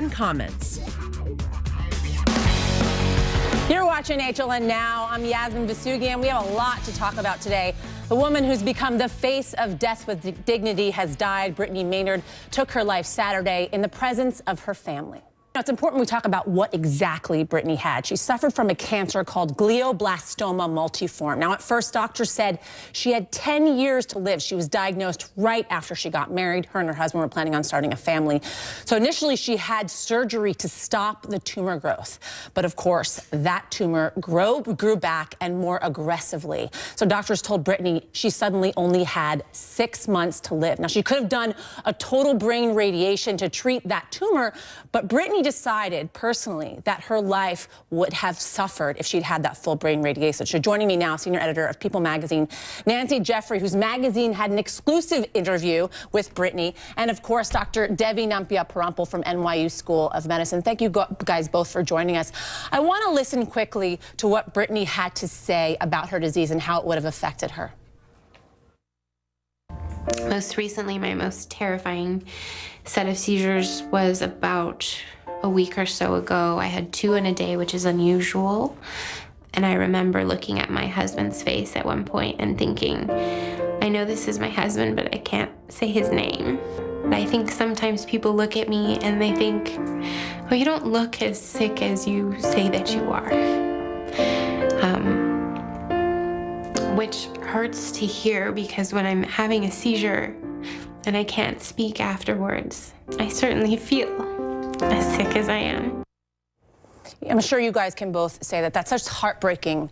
and comments. You're watching HLN Now. I'm Yasmin Vossoughian. We have a lot to talk about today. The woman who's become the face of death with dignity has died. Brittany Maynard took her life Saturday in the presence of her family. Now, it's important we talk about what exactly Brittany had. She suffered from a cancer called glioblastoma multiforme. Now, at first, doctors said she had 10 years to live. She was diagnosed right after she got married. Her and her husband were planning on starting a family. So initially, she had surgery to stop the tumor growth. But of course, that tumor grew back and more aggressively. So doctors told Brittany she suddenly only had 6 months to live. Now, she could have done a total brain radiation to treat that tumor, but Brittany decided personally that her life would have suffered if she'd had that full brain radiation. So joining me now, senior editor of People magazine, Nancy Jeffrey, whose magazine had an exclusive interview with Brittany, and of course, Dr. Devi Nampiaparampil from NYU School of Medicine. Thank you guys both for joining us. I want to listen quickly to what Brittany had to say about her disease and how it would have affected her. Most recently, my most terrifying set of seizures was about a week or so ago. I had 2 in a day, which is unusual. And I remember looking at my husband's face at one point and thinking, I know this is my husband, but I can't say his name. And I think sometimes people look at me and they think, oh, you don't look as sick as you say that you are. Which hurts to hear, because when I'm having a seizure and I can't speak afterwards, I certainly feel as sick as I am. I'm sure you guys can both say that that's such heartbreaking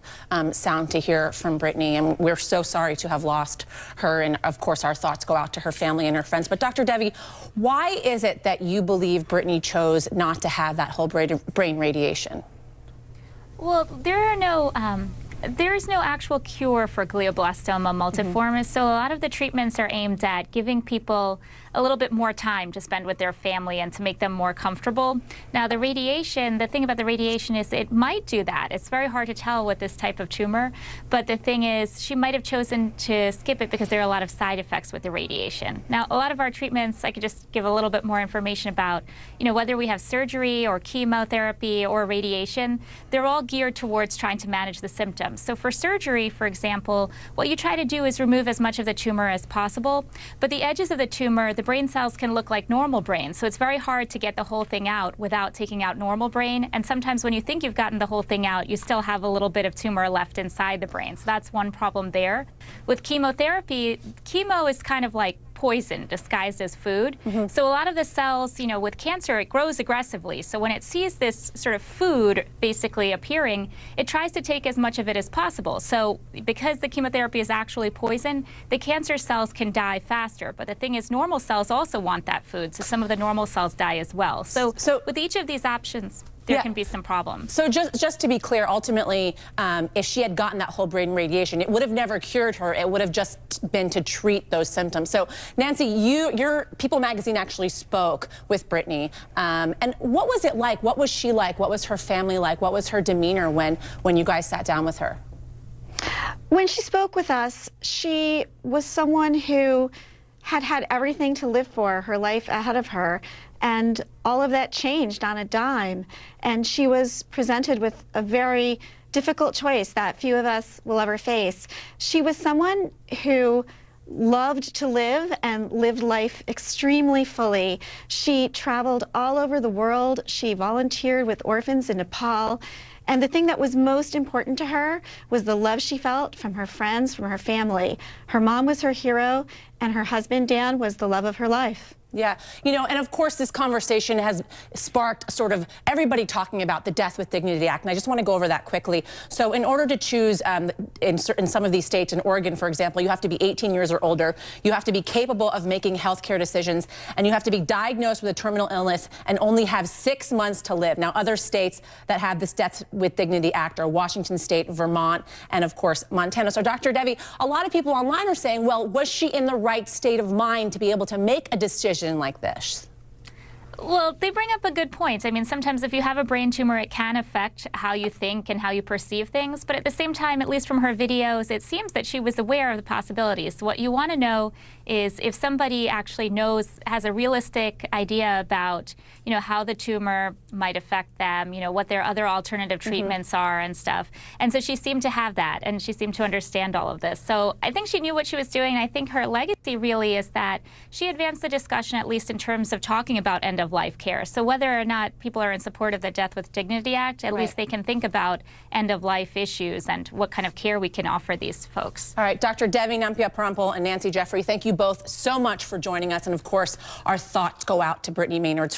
sound to hear from Brittany, and we're so sorry to have lost her, and of course our thoughts go out to her family and her friends. But Dr. Devi, why is it that you believe Brittany chose not to have that whole brain radiation? Well, there's no actual cure for glioblastoma multiforme, so a lot of the treatments are aimed at giving people a little bit more time to spend with their family and to make them more comfortable. Now, the radiation, the thing about the radiation is it might do that. It's very hard to tell with this type of tumor, but the thing is she might have chosen to skip it because there are a lot of side effects with the radiation. Now, a lot of our treatments, I could just give a little bit more information about, whether we have surgery or chemotherapy or radiation, they're all geared towards trying to manage the symptoms. So for surgery, for example, what you try to do is remove as much of the tumor as possible, but the edges of the tumor, the brain cells can look like normal brain, so it's very hard to get the whole thing out without taking out normal brain. And sometimes when you think you've gotten the whole thing out, you still have a little bit of tumor left inside the brain. So that's one problem there. With chemotherapy, chemo is kind of like poison disguised as food. So a lot of the cells, with cancer, it grows aggressively. So when it sees this sort of food basically appearing, it tries to take as much of it as possible. So because the chemotherapy is actually poison, the cancer cells can die faster. But the thing is, normal cells also want that food. So some of the normal cells die as well. So with each of these options, there can be some problems. So just to be clear, ultimately, if she had gotten that whole brain radiation, it would have never cured her. It would have just been to treat those symptoms. So Nancy, your People magazine actually spoke with Brittany. And what was it like? What was she like? What was her family like? What was her demeanor when you guys sat down with her? When she spoke with us, she was someone who had everything to live for, her life ahead of her, and all of that changed on a dime. And she was presented with a very difficult choice that few of us will ever face. She was someone who loved to live and lived life extremely fully. She traveled all over the world. She volunteered with orphans in Nepal. And the thing that was most important to her was the love she felt from her friends, from her family. Her mom was her hero, and her husband, Dan, was the love of her life. Yeah, and of course this conversation has sparked sort of everybody talking about the Death with Dignity Act, and I just want to go over that quickly. So in order to choose in some of these states, in Oregon, for example, you have to be 18 years or older, you have to be capable of making healthcare decisions, and you have to be diagnosed with a terminal illness and only have 6 months to live. Now, other states that have this Death with Dignity Act are Washington State, Vermont, and of course, Montana. So Dr. Devi, a lot of people online are saying, well, was she in the right state of mind to be able to make a decision like this? Well, they bring up a good point. I mean, sometimes if you have a brain tumor, it can affect how you think and how you perceive things. But at the same time, at least from her videos, it seems that she was aware of the possibilities. So what you want to know is if somebody actually has a realistic idea about, how the tumor might affect them, what their other alternative treatments are and stuff. And so she seemed to have that, and she seemed to understand all of this. So I think she knew what she was doing. I think her legacy really is that she advanced the discussion, at least in terms of talking about end-of-life care. So whether or not people are in support of the Death with Dignity Act, at least they can think about end-of-life issues and what kind of care we can offer these folks. All right, Dr. Devi Nampia-Parampil and Nancy Jeffrey, thank you both so much for joining us. And of course, our thoughts go out to Brittany Maynard's